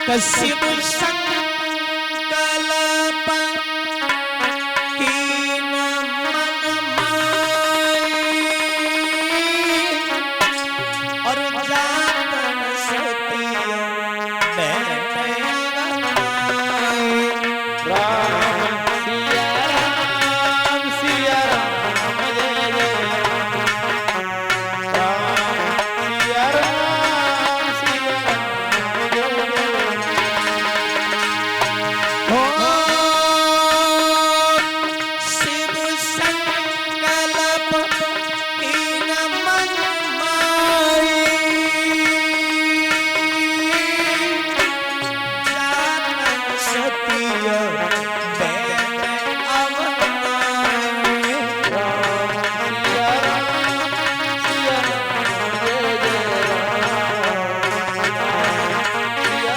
कसिब संकल्प कीन मन माई और जातन सतिया बैठे राम सिया राम सिया राम जय जय राम सिया राम सिया राम जय हो शिव संकल्प कीन मन माई जातन सतिया बैठे अवनाई राम सिया राम सिया राम जय जय राम सिया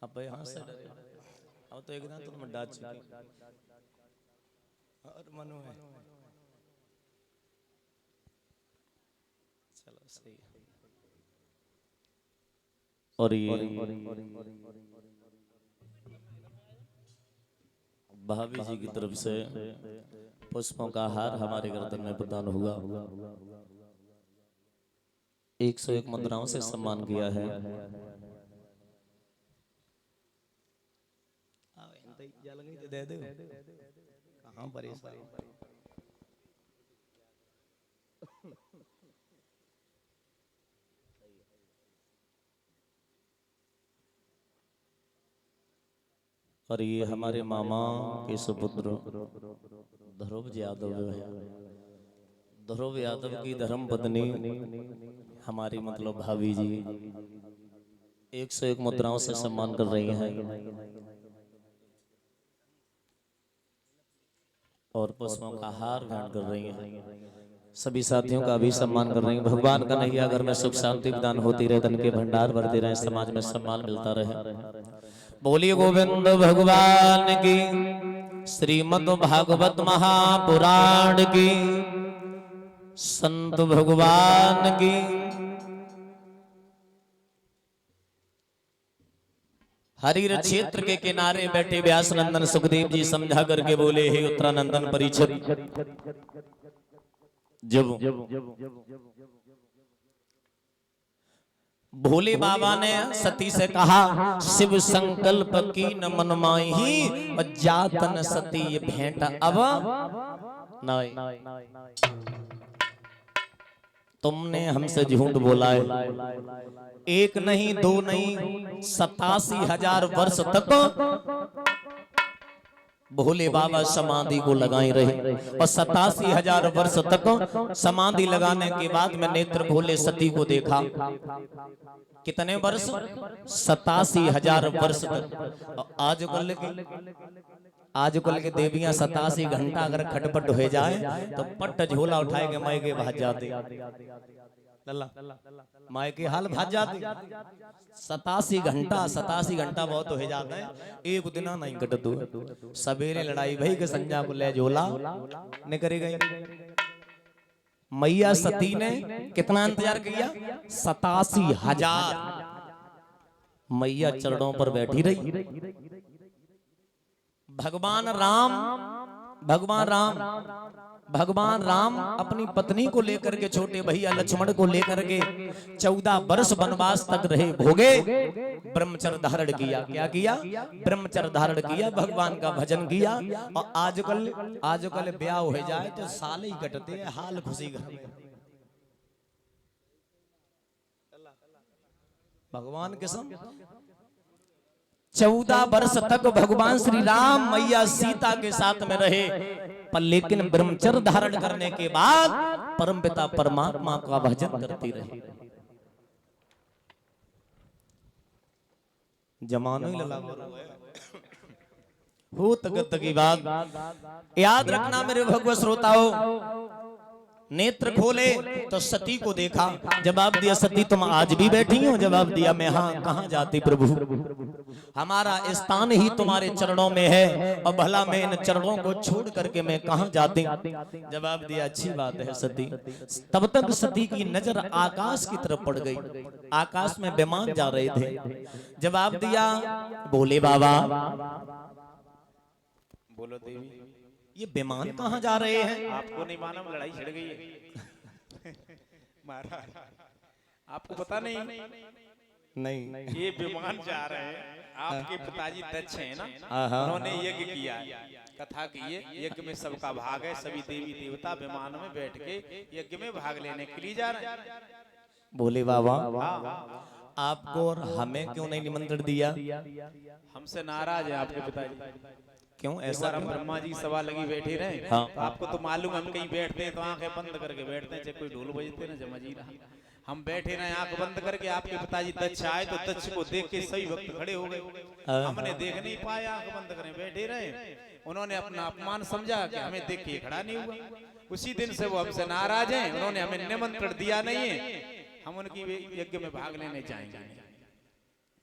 अब यहाँ से डरे अब तो एकदम तुम डाच चुकी और मनु है चलो सही है। और ये भाभी जी की तरफ से पुष्पों का हार हमारे गर्दन में प्रदान हुआ 101 मुद्राओं से सम्मान किया है। दे दे कहाँ परेशान और ये हमारे मामा के सुपुत्र ध्रुव यादव है। ध्रुव यादव की धर्म पत्नी हमारी मतलब भाभी जी 101 मुद्राओं से सम्मान कर रही हैं और पुष्पों का हार भेंट कर रही हैं। सभी साथियों का भी सम्मान कर रही हैं। भगवान का नहीं अगर मैं सुख शांति प्रदान होती रहे, धन के भंडार बढ़ते रहे, समाज में सम्मान मिलता रहे। बोलिए गोविंद भगवान की, श्रीमद् भागवत महापुराण की, संत भगवान की। हरिर क्षेत्र के किनारे बैठे व्यास नंदन सुखदेव जी समझा करके बोले, हे उत्तरानंदन परीक्षित, जब भोले बाबा ने सती से कहा शिव संकल्प की न मन माही जातन सती ये भेंट अब नहीं, तुमने हमसे झूठ बोला है। एक नहीं दो नहीं 87,000 वर्ष तक भोले बाबा समाधि को लगाए रहे और 87,000 वर्ष तक समाधि लगाने के बाद मैं नेत्र खोले सती को देखा। कितने वर्ष? 87,000 वर्ष तक। आजकल के देवियां 87 घंटा अगर खटपट हो जाए तो पट्ट झोला उठाए के मायके भाग जाते, मायके हाल भाग जाते। 87 घंटा बहुत हो जाता है, एक दिन नहीं कट दो। सवेरे लड़ाई भाई के संजा को ले झोला निकरी गई। मैया सती ने कितना इंतजार किया? 87,000। मैया चरणों पर बैठी रही। भगवान राम अपनी पत्नी को लेकर के, छोटे भैया लक्ष्मण को लेकर के 14 वर्ष वनवास तक रहे, भोगे, ब्रह्मचर्य धारण किया। क्या किया? ब्रह्मचर्य धारण किया, भगवान का भजन किया। और आजकल ब्याह हो जाए तो साल ही कटते हैं, हाल खुशी घर में। भगवान कसम 14 वर्ष तक भगवान श्री राम मैया सीता के साथ में रहे, पर लेकिन ब्रह्मचर्य धारण करने के बाद परमपिता परमात्मा का भजन करती रही। जमानो ही लला हो तक की बात याद रखना मेरे भगवत श्रोताओं। नेत्र खोले तो सती को देखा, जवाब दिया सती तुम आज भी बैठी हो? जवाब दिया मैं हाँ, कहाँ जाती प्रभु, हमारा स्थान ही तुम्हारे चरणों में है और भला मैं इन चरणों को छोड़ करके मैं कहाँ जाती? जवाब दिया अच्छी बात है सती। तब तक सती की नजर आकाश की तरफ पड़ गई, आकाश में विमान जा रहे थे। जवाब दिया बोले बाबा, बोलो देवी, ये विमान कहाँ जा रहे हैं? आपको नहीं मालूम लड़ाई छिड़ गई है महाराज, आपको पता नहीं? नहीं, ये विमान जा रहे हैं, आपके पिताजी दक्ष हैं ना, हाँ। उन्होंने यज्ञ किया है, कथा की है, यज्ञ में सबका भाग है, सभी देवी देवता विमान में बैठ के यज्ञ में भाग लेने के लिए जा रहे हैं। बोले बाबा आपको और हमें क्यों नहीं निमंत्रण दिया? हमसे नाराज है आपके पिताजी। क्यों एक ऐसा? बार हम ब्रह्मा जी सभा लगी बैठे रहे, हाँ। तो आपको तो मालूम है हम कहीं बैठते हैं तो आंखें बंद करके बैठते हैं, चाहे कोई ढोल बजते ना जमाजी रहा, हम बैठे रहे आंख बंद करके, आपके पिताजी दक्ष आए तो दक्ष को देख के सभी भक्त खड़े हो गए, हमने देख नहीं पाए, आंख बंद करें बैठे रहे, उन्होंने अपना अपमान समझा कि हमें देख के खड़ा नहीं हुआ। उसी दिन से वो हमसे नाराज हैं, उन्होंने हमें निमंत्रण दिया नहीं है, हम उनकी यज्ञ में भाग लेने जाएंगे,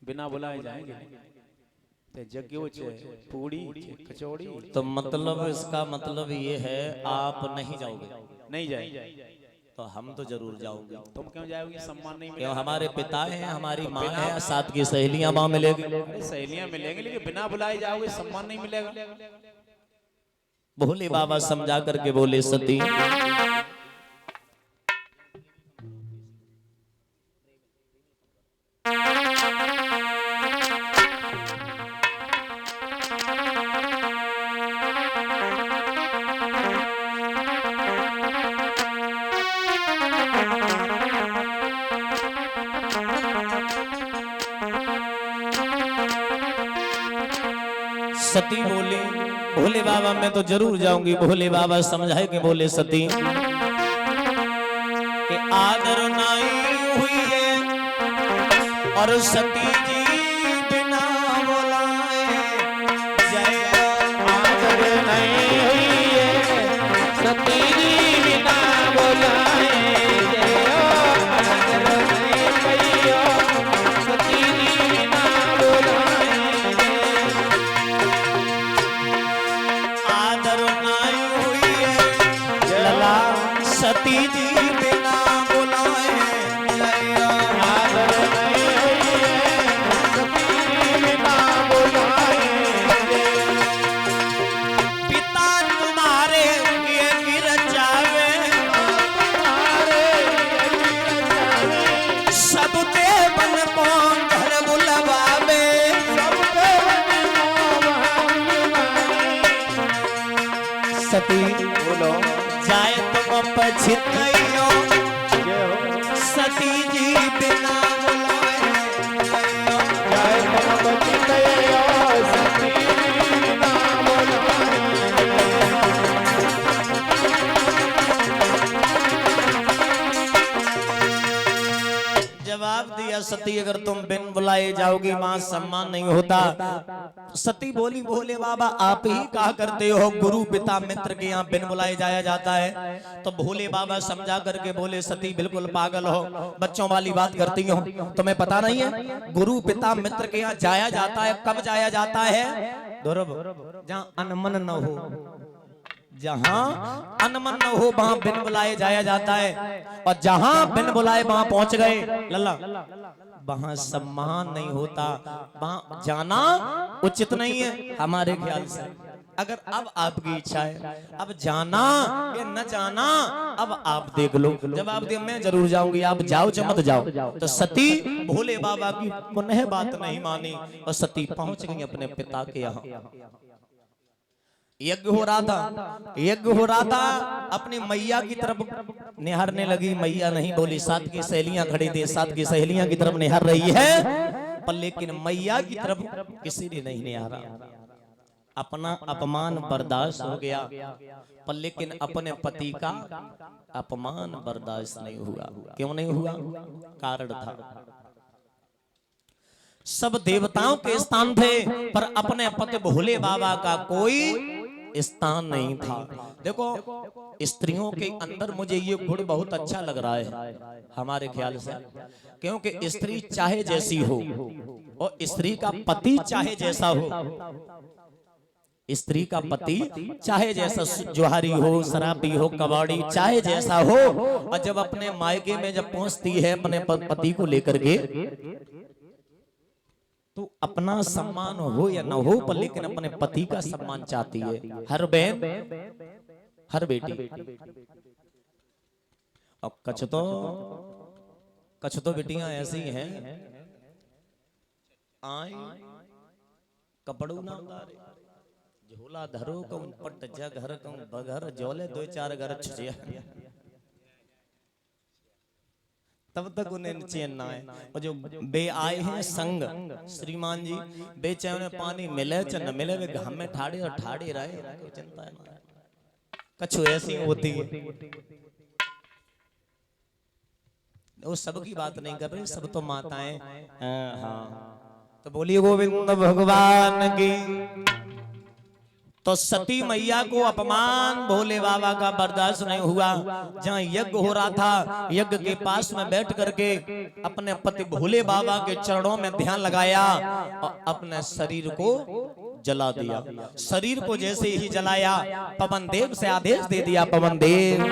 बिना बुलाए जाएंगे, यज्ञ पूड़ी कचौड़ी। तो मतलब इसका मतलब ये है आप नहीं जाओगे? नहीं जाएंगे। तो हम तो जरूर जाओगे। तुम क्यों जाओगी? सम्मान नहीं क्यों? मिलेगा। हमारे पिता हैं, हमारी माँ है, साथ की सहेलियां माँ मिलेगी। अरे सहेलियां मिलेंगी, लेकिन बिना बुलाए जाओगे सम्मान नहीं मिलेगा। भोले बाबा समझा करके बोले सती सती बोले भोले बाबा मैं तो जरूर जाऊंगी। भोले बाबा समझाए कि बोले सती कि आदर नाई हुई है और सती जी बिना बुलाए जय आदर नहीं हुई है, सती जी बिना बुलाए जय, आदर नहीं हुई है, सती जी बिना बुलाए जय। आदर नाई हुई है लला सती जी बिना बुलाए जय आदर नहीं हुई है, सती जी बिना बुलाए जय। पिता तुम्हारे ये गिर जावे सब देवन को घर बुलवावे सती बोलो जाए तुम पछितइयो सती जी बिना बुलाए जय भगवती दया सती बिना बुलाए। जवाब दिया सती अगर तुम बिन बुलाए जाओगी मां सम्मान नहीं होता। सती बोली भोले बाबा आप ही कहा करते हो गुरु पिता मित्र के यहाँ बिन बुलाए जाया जाता है। तो भोले बाबा समझा करके बोले सती बिल्कुल पागल हो, बच्चों वाली बात करती हो, तुम्हें पता नहीं है गुरु पिता मित्र के यहाँ जाया जाता है। कब जाया जाता है? जहाँ अनमन न हो, जहां अनमन न हो वहां बिन बुलाए जाया जाता है। और जहां बिन बुलाए वहां पहुंच गए लल्ला वहां सम्मान नहीं होता, वहां जाना उचित नहीं है हमारे ख्याल से। अगर अब आपकी इच्छा है अब जाना या न जाना अब आप देख लो। जवाब दिया मैं जरूर जाऊंगी, आप जाओ चाहे मत जाओ। तो सती भोले बाबा की पुनः बात नहीं मानी और सती पहुंच गई अपने पिता के यहाँ। यज्ञ हो रहा था, अपनी मैया की तरफ निहारने लगी। मैया नहीं बोली, साथ की सहेलियां खड़ी थी, साथ की सहेलियां की तरफ निहार रही है, पर लेकिन मैया की तरफ किसी ने नहीं निहारा। अपना अपमान बर्दाश्त हो गया, पर लेकिन अपने पति का अपमान बर्दाश्त नहीं हुआ। क्यों नहीं हुआ? कारण था सब देवताओं के स्थान थे, पर अपने पति भोले बाबा का कोई स्थान नहीं था। देखो स्त्रियों के अंदर मुझे ये गुण बहुत अच्छा लग रहा है हमारे ख्याल से, क्योंकि स्त्री चाहे जैसी हो और स्त्री का पति चाहे जैसा हो, स्त्री का पति चाहे जैसा जुहारी हो, शराबी हो, कबाड़ी, चाहे जैसा हो, और जब अपने मायके में जब पहुंचती है अपने पति को लेकर के, तो अपना सम्मान हो या न हो पर लेकिन अपने पति का सम्मान चाहती है हर बहन, हर बेटी। अब कछ तो बेटियां ऐसी हैं, आई कपड़ू ना उतारे, झोला धरो कौन पट जघर कौन बघर जोले, दो चार घर छुचिया, तब तक उन्हें चैन ना है। और जो बे आए हैं संग श्रीमान जी, बेचैन पानी मिले च न मिले, वे घाम में ठाड़े और ठाड़े रहे, कोई चिंता है। कछु ऐसी होती है, वो सबकी बात नहीं कर रही, सब तो माताएं। हाँ, तो बोलिए गोविंद भगवान की। तो सती मैया को अपमान भोले बाबा का बर्दाश्त नहीं हुआ। जहाँ यज्ञ हो रहा था, यज्ञ के पास में बैठ करके अपने पति भोले बाबा के चरणों में ध्यान लगाया और अपने शरीर को जला दिया। शरीर को जैसे ही जलाया, पवन देव से आदेश दे दिया, पवन देव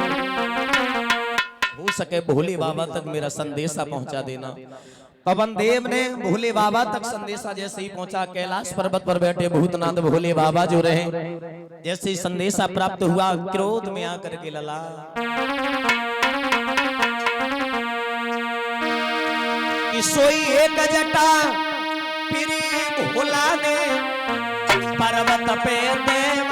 हो सके भोले बाबा तक मेरा संदेशा पहुंचा देना। पवन देव ने भोले बाबा तक संदेशा जैसे ही पहुंचा, कैलाश पर्वत पर बैठे भूतनाथ भोले बाबा जो रहे, जैसे ही संदेशा प्राप्त हुआ, क्रोध में आकर के लला कि सोई एक जटा फिरी भोला ने पर्वत पे देव